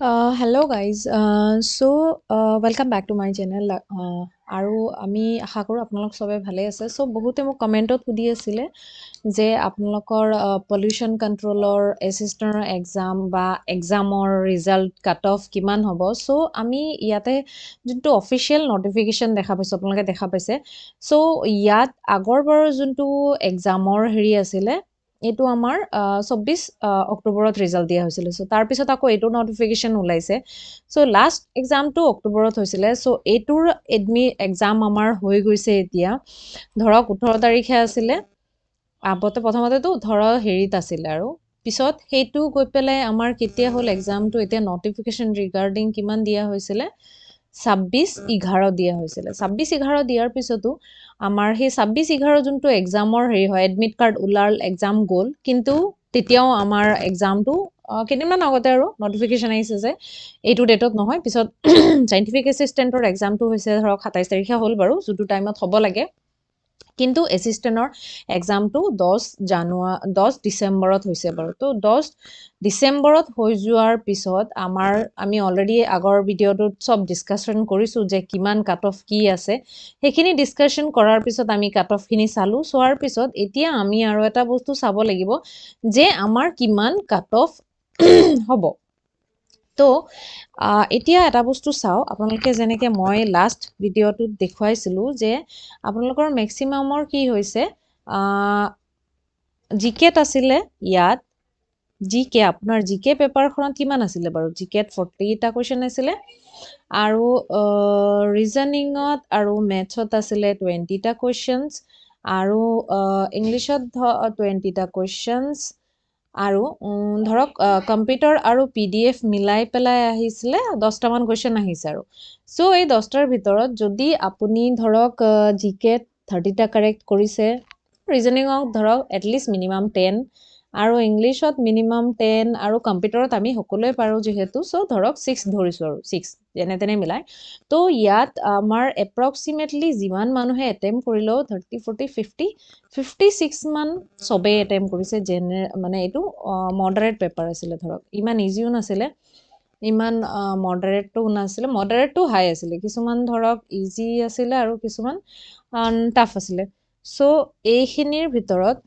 Hello guys. Welcome back to my channel. আৰু আমি আশা কৰোঁ আপোনালোক চবে ভালে আছে। বহুতে মোক কমেণ্টত সুধি আছিলে যে আপোনালোকৰ পলিউশ্যন কণ্ট্ৰলৰ এছিষ্টেণ্টৰ এক্সাম বা এক্সামৰ ৰিজাল্ট কাট অফ কিমান হ'ব। আমি ইয়াতে যোনটো অফিচিয়েল নটিফিকেশ্যন দেখা পাইছোঁ, আপোনালোকে দেখা পাইছে। ইয়াত আগৰবাৰৰ যোনটো এক্সামৰ হেৰি আছিলে, এইটো আমাৰ 24 অক্টোবৰত ৰিজাল্ট দিয়া হৈছিলে। তাৰপিছত আকৌ এইটো নটিফিকেশ্যন ওলাইছে। লাষ্ট এক্সামটো অক্টোবৰত হৈছিলে। এইটোৰ এক্সাম আমাৰ হৈ গৈছে এতিয়া। ধৰক 18 তাৰিখে আছিলে। প্ৰথমতেতো হেৰিত আছিলে আৰু পিছত সেইটো গৈ পেলাই আমাৰ কেতিয়া হ'ল এক্সামটো, এতিয়া নটিফিকেশ্যন ৰিগাৰ্ডিং কিমান দিয়া হৈছিলে, 26/11 দিয়া হৈছিলে। 26/11 দিয়াৰ পিছতো আমাৰ সেই 26/11 যোনটো এক্সামৰ হেৰি হয়, এডমিট কাৰ্ড ওলাল, এক্সাম গ'ল, কিন্তু তেতিয়াও আমাৰ এক্সামটো কেইদিনমান আগতে আৰু নটিফিকেশ্যন আহিছে যে এইটো ডেটত নহয়, পিছত চাইণ্টিফিক এছিষ্টেণ্টৰ এক্সামটো হৈছে ধৰক 27 তাৰিখে হ'ল বাৰু, যোনটো টাইমত হ'ব লাগে। কিন্তু এছিষ্টেণ্টৰ এক্সামটো 10 ডিচেম্বৰত হৈছে বাৰু। 10 ডিচেম্বৰত হৈ যোৱাৰ পিছত আমি অলৰেডি আগৰ ভিডিঅ'টোত চব ডিছকাশ্যন কৰিছোঁ যে কিমান কাট অফ কি আছে। সেইখিনি ডিছকাশ্যন কৰাৰ পিছত আমি কাট অফখিনি চালোঁ। চোৱাৰ পিছত এতিয়া আমি আৰু এটা বস্তু চাব লাগিব যে আমাৰ কিমান কাট অফ হ'ব। এতিয়া এটা বস্তু চাওঁ, আপোনালোকে যেনেকৈ মই লাষ্ট ভিডিঅ'টোত দেখুৱাইছিলোঁ যে আপোনালোকৰ মেক্সিমামৰ কি হৈছে, জিকেত আছিলে ইয়াত। আপোনাৰ জিকে পেপাৰখনত কিমান আছিলে বাৰু? জিকেত 40টা কুৱেশ্যন আছিলে, আৰু ৰিজনিঙত আৰু মেথছত আছিলে 20টা কুৱেশ্যনছ, আৰু ইংলিছত 20টা কুৱেশ্যনছ, আৰু ধৰক কম্পিউটাৰ আৰু PDF মিলাই পেলাই আহিছিলে 10টামান কুৱেশ্যন আহিছে আৰু। এই 10টাৰ ভিতৰত যদি আপুনি ধৰক জিকেত 30টা কাৰেক্ট কৰিছে, ৰিজনিঙক ধৰক এটলিষ্ট মিনিমাম 10, আৰু ইংলিছত মিনিমাম 10, আৰু কম্পিউটাৰত আমি সকলোৱে পাৰোঁ যিহেতু, ধৰক 6 ধৰিছোঁ আৰু 6 যেনে তেনে মিলাই। ইয়াত আমাৰ এপ্ৰক্সিমেটলি যিমান মানুহে এটেম্প কৰিলেও 30, 40, 56 মান চবেই এটেম্প কৰিছে। মানে এইটো মডাৰেট পেপাৰ আছিলে, ধৰক ইমান ইজিও নাছিলে, ইমান মডাৰেটটো নাছিলে, মডাৰেটটো হাই আছিলে, কিছুমান ধৰক ইজি আছিলে আৰু কিছুমান টাফ আছিলে। এইখিনিৰ ভিতৰত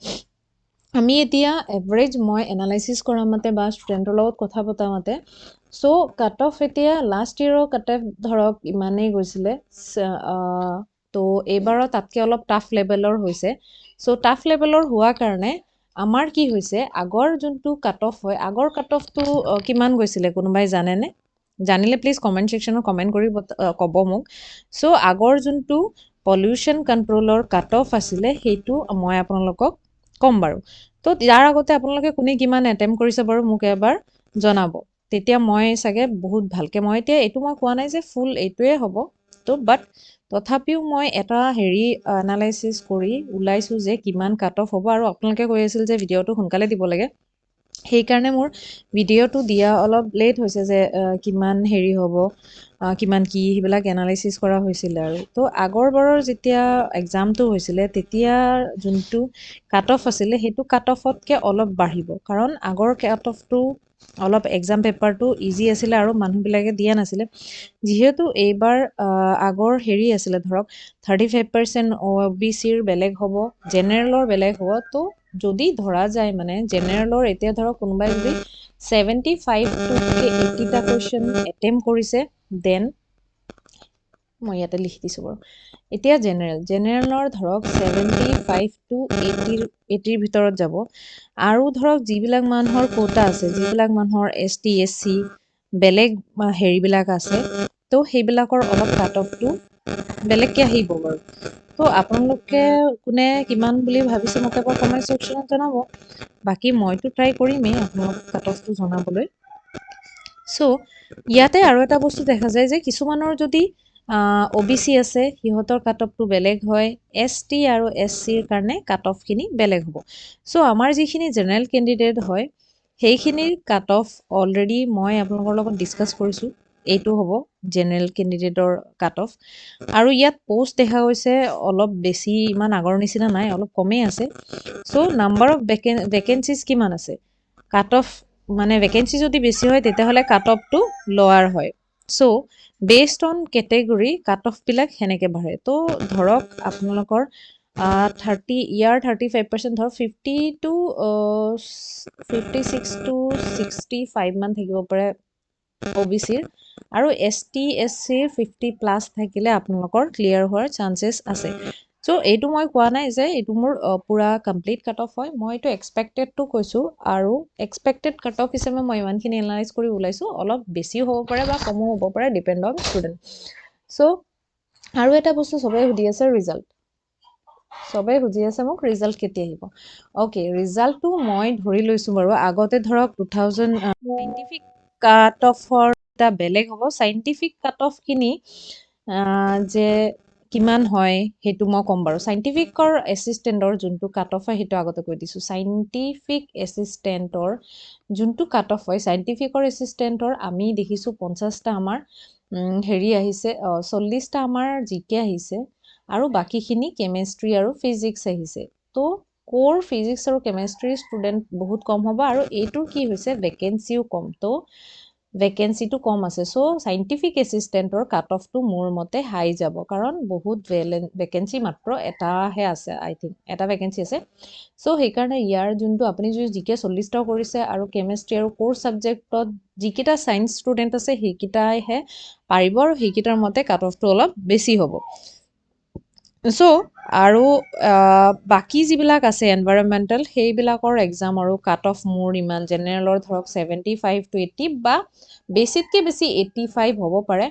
আমি এতিয়া এভাৰেজ মই এনালাইচিছ কৰা মতে বা ষ্টুডেণ্টৰ লগত কথা পতা মতে, কাট অফ এতিয়া লাষ্ট ইয়েৰৰ কাট অফ ধৰক ইমানেই গৈছিলে। এইবাৰত তাতকৈ অলপ টাফ লেভেলৰ হৈছে। টাফ লেভেলৰ হোৱাৰ কাৰণে আমাৰ কি হৈছে, আগৰ যোনটো কাট অফ হয়, আগৰ কাট অফটো কিমান গৈছিলে কোনোবাই জানেনে? জানিলে প্লিজ কমেণ্ট ছেকশ্যনত কমেণ্ট কৰি ক'ব মোক। আগৰ যোনটো পলিউশ্যন কণ্ট্ৰলৰ কাট অফ আছিলে, সেইটো মই আপোনালোকক ক'ম বাৰু। ইয়াৰ আগতে আপোনালোকে কোনে কিমান এটেম্প কৰিছে বাৰু মোক এবাৰ জনাব, তেতিয়া মই চাগে বহুত ভালকৈ, মই এতিয়া এইটো মই কোৱা নাই যে ফুল এইটোৱে হ'ব, বাট তথাপিও মই এটা এনালাইচিছ কৰি ওলাইছোঁ যে কিমান কাট অফ হ'ব। আৰু আপোনালোকে কৈ আছিল যে ভিডিঅ'টো সোনকালে দিব লাগে, সেইকাৰণে মোৰ ভিডিঅ'টো দিয়া অলপ লেট হৈছে, যে কিমান হ'ব, কিমান কি, সেইবিলাক এনালাইচিছ কৰা হৈছিলে আৰু। আগৰবাৰৰ যেতিয়া এক্সামটো হৈছিলে, তেতিয়া যোনটো কাট অফ আছিলে, সেইটো কাট অফতকৈ অলপ বাঢ়িব, কাৰণ আগৰ কাট অফটো অলপ এক্সাম পেপাৰটো ইজি আছিলে আৰু মানুহবিলাকে দিয়া নাছিলে। যিহেতু এইবাৰ আগৰ আছিলে ধৰক 35% OBCৰ বেলেগ হ'ব, জেনেৰেলৰ বেলেগ হ'ব। যদি ধৰা যায় মানে জেনেৰেলৰ এতিয়া ধৰক কোনোবাই যদি 75 to 80টা কুৱেশ্যন এটেম্প কৰিছে, দেন মই ইয়াতে লিখি দিছোঁ বাৰু। এতিয়া জেনেৰেলৰ ধৰক 75 to 80ৰ ভিতৰত যাব, আৰু ধৰক যিবিলাক মানুহৰ কোটা আছে, যিবিলাক মানুহৰ ST SC বেলেগ হেৰিবিলাক আছে, সেইবিলাকৰ অলপ কাট অফটো বেলেগকৈ আহিব বাৰু। আপোনালোকে কোনে কিমান বুলি ভাবিছে মোক এবাৰ কমেণ্ট ছেকশ্যনত জনাব। বাকী মইতো ট্ৰাই কৰিমেই আপোনালোকক কাট অফটো জনাবলৈ। ইয়াতে আৰু এটা বস্তু দেখা যায় যে কিছুমানৰ যদি OBC আছে, সিহঁতৰ কাট অফটো বেলেগ হয়, ST আৰু SCৰ কাৰণে কাট অফখিনি বেলেগ হ'ব। আমাৰ যিখিনি জেনেৰেল কেণ্ডিডেট হয়, সেইখিনিৰ কাট অফ অলৰেডি মই আপোনালোকৰ লগত ডিছকাছ কৰিছোঁ, এইটো হ'ব জেনেৰেল কেণ্ডিডেটৰ কাট অফ। আৰু ইয়াত পষ্ট দেখা গৈছে অলপ বেছি, ইমান আগৰ নিচিনা নাই, অলপ কমেই আছে। নাম্বাৰ অফ ভেকেঞ্চিজ কিমান আছে, কাট অফ মানে ভেকেঞ্চি যদি বেছি হয় তেতিয়াহ'লে কাট অফটো লোৱাৰ হয় চ' বেছড অন কেটেগৰী কাট অফবিলাক সেনেকৈ বাঢ়ে তো ধৰক আপোনালোকৰ 35% ধৰক 56 to 65 মান থাকিব পাৰে OBCৰ আৰু ST SCৰ 50+ থাকিলে আপোনালোকৰ ক্লিয়াৰ হোৱাৰ চান্সেছ আছে চ' এইটো মই কোৱা নাই যে এইটো মোৰ পুৰা কমপ্লিট কাট অফ হয় মই এইটো এক্সপেক্টেডটো কৈছোঁ আৰু এক্সপেক্টেড কাট অফ হিচাপে মই ইমানখিনি এনালাইজ কৰি ওলাইছোঁ অলপ বেছিও হ'ব পাৰে বা কমো হ'ব পাৰে ডিপেণ্ড অন ষ্টুডেণ্ট চ' আৰু এটা বস্তু চবেই সুধি আছে ৰিজাল্ট চবেই সুধি আছে মোক ৰিজাল্ট কেতিয়া আহিব অ'কে ৰিজাল্টটো মই ধৰি লৈছোঁ বাৰু আগতে ধৰক 2000 চাইণ্টিফিক কাট অফৰ এটা বেলেগ হ'ব চাইণ্টিফিক কাট অফখিনি যে কিমান হয় সেইটো মই ক'ম বাৰু চাইণ্টিফিকৰ এছিষ্টেণ্টৰ যোনটো কাট অফ হয় সেইটো আগতে কৈ দিছোঁ চাইণ্টিফিক এছিষ্টেণ্টৰ যোনটো কাট অফ হয় চাইণ্টিফিকৰ এছিষ্টেণ্টৰ আমি দেখিছোঁ 50টা আমাৰ হেৰি আহিছে 40টা আমাৰ জিকে আহিছে আৰু বাকীখিনি কেমেষ্ট্ৰি আৰু ফিজিক্স আহিছে তো ক'ৰ ফিজিক্স আৰু কেমেষ্ট্ৰিৰ ষ্টুডেণ্ট বহুত কম হ'ব আৰু এইটোৰ কি হৈছে ভেকেঞ্চিও কম তো ভেকেঞ্চিটো কম আছে চ' চাইণ্টিফিক এছিষ্টেণ্টৰ কাট অফটো মোৰ মতে হাই যাব কাৰণ বহুত ভেকেঞ্চি মাত্ৰ এটাহে আছে আই থিংক এটা ভেকেঞ্চি আছে চ' সেইকাৰণে ইয়াৰ যোনটো আপুনি যদি জিকে 40টাও কৰিছে আৰু কেমেষ্ট্ৰি আৰু ক'ৰ ছাবজেক্টত যিকেইটা ছায়েন্স ষ্টুডেণ্ট আছে সেইকেইটাইহে পাৰিব আৰু সেইকেইটাৰ মতে কাট অফটো অলপ বেছি হ'ব চ' আৰু বাকী যিবিলাক আছে এনভাইৰনমেণ্টেল সেইবিলাকৰ এক্সাম আৰু কাট অফ মোৰ ইমান জেনেৰেলৰ ধৰক 75 to 80 বা বেছিতকৈ বেছি 85 হ'ব পাৰে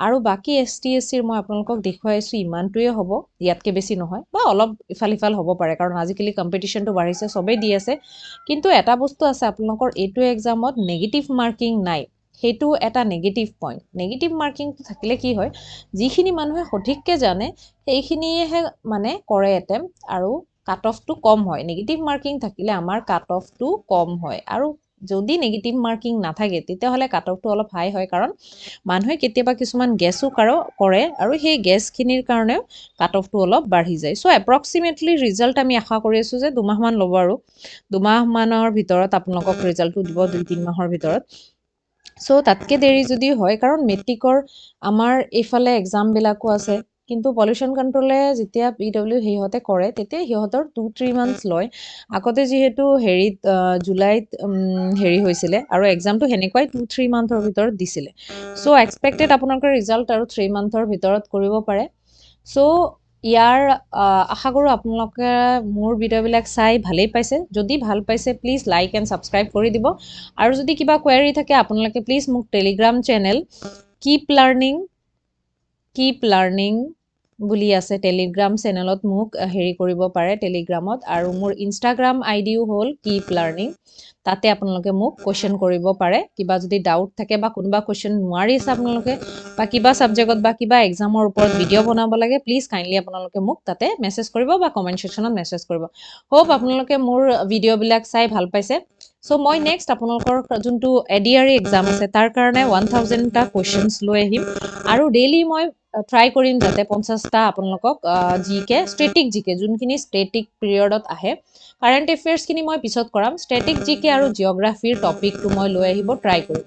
আৰু বাকী ST SCৰ মই আপোনালোকক দেখুৱাইছোঁ ইমানটোৱে হ'ব ইয়াতকৈ বেছি নহয় বা অলপ ইফাল সিফাল হ'ব পাৰে কাৰণ আজিকালি কম্পিটিশ্যনটো বাঢ়িছে চবেই দি আছে কিন্তু এটা বস্তু আছে আপোনালোকৰ এইটো এক্সামত নেগেটিভ মাৰ্কিং নাই সেইটো এটা নেগেটিভ পইণ্ট নেগেটিভ মাৰ্কিংটো থাকিলে কি হয় যিখিনি মানুহে সঠিককৈ জানে সেইখিনিয়েহে মানে কৰে এটেম্প আৰু কাট অফটো কম হয় নেগেটিভ মাৰ্কিং থাকিলে আমাৰ কাট অফটো কম হয় আৰু যদি নেগেটিভ মাৰ্কিং নাথাকে তেতিয়াহ'লে কাট অফটো অলপ হাই হয় কাৰণ মানুহে কেতিয়াবা কিছুমান গেছো কৰে আৰু সেই গেছখিনিৰ কাৰণেও কাট অফটো অলপ বাঢ়ি যায় চ' এপ্ৰক্সিমেটলি ৰিজাল্ট আমি আশা কৰি আছোঁ যে 2 মাহমান ল'ব আৰু 2 মাহমানৰ ভিতৰত আপোনালোকক ৰিজাল্টটো দিব 2-3 মাহৰ ভিতৰত চ' তাতকৈ দেৰি যদি হয় কাৰণ মেট্ৰিকৰ আমাৰ এইফালে এক্সামবিলাকো আছে কিন্তু পলিউশ্যন কণ্ট্ৰলে যেতিয়া PW সিহঁতে কৰে তেতিয়া সিহঁতৰ 2-3 মান্থছ লয় আগতে যিহেতু হেৰিত জুলাইত হেৰি হৈছিলে আৰু এক্সামটো সেনেকুৱাই 2-3 মান্থৰ ভিতৰত দিছিলে চ' এক্সপেক্টেড আপোনালোকৰ ৰিজাল্ট আৰু 3 মান্থৰ ভিতৰত কৰিব পাৰে চ' ইয়াৰ আশা কৰোঁ আপোনালোকে মোৰ ভিডিঅ'বিলাক চাই ভালেই পাইছে যদি ভাল পাইছে প্লিজ লাইক এণ্ড ছাবস্ক্ৰাইব কৰি দিব আৰু যদি কিবা কুৱেৰি থাকে আপোনালোকে প্লিজ মোক টেলিগ্ৰাম চেনেল কিপ লাৰ্ণিং বুলি আছে টেলিগ্ৰাম চেনেলত মোক হেৰি কৰিব পাৰে টেলিগ্ৰামত আৰু মোৰ ইনষ্টাগ্ৰাম আইডিও হ'ল কিপ লাৰ্ণিং তাতে আপোনালোকে মোক কুৱেশ্যন কৰিব পাৰে কিবা যদি ডাউট থাকে বা কোনোবা কুৱেশ্যন নোৱাৰিছে আপোনালোকে বা কিবা ছাবজেক্টত বা কিবা এক্সামৰ ওপৰত ভিডিঅ' বনাব লাগে প্লিজ কাইণ্ডলি আপোনালোকে মোক তাতে মেছেজ কৰিব বা কমেণ্ট ছেকশ্যনত মেছেজ কৰিব হোপ আপোনালোকে মোৰ ভিডিঅ'বিলাক চাই ভাল পাইছে চ' মই নেক্সট আপোনালোকৰ যোনটো ADRE এক্সাম আছে তাৰ কাৰণে 1000টা কুৱেশ্যনছ লৈ আহিম আৰু ডেইলি মই ট্ৰাই কৰিম যাতে 50টা আপোনালোকক ষ্টেটিক জিকে যোনখিনি ষ্টেটিক পিৰিয়ডত আহে কাৰেণ্ট এফেয়াৰ্ছখিনি মই পিছত কৰাম ষ্টেটিক জিকে আৰু জিঅ'গ্ৰাফিৰ টপিকটো মই লৈ আহিব ট্ৰাই কৰিম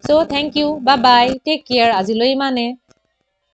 so' thank you bye take care আজিলৈ ইমানে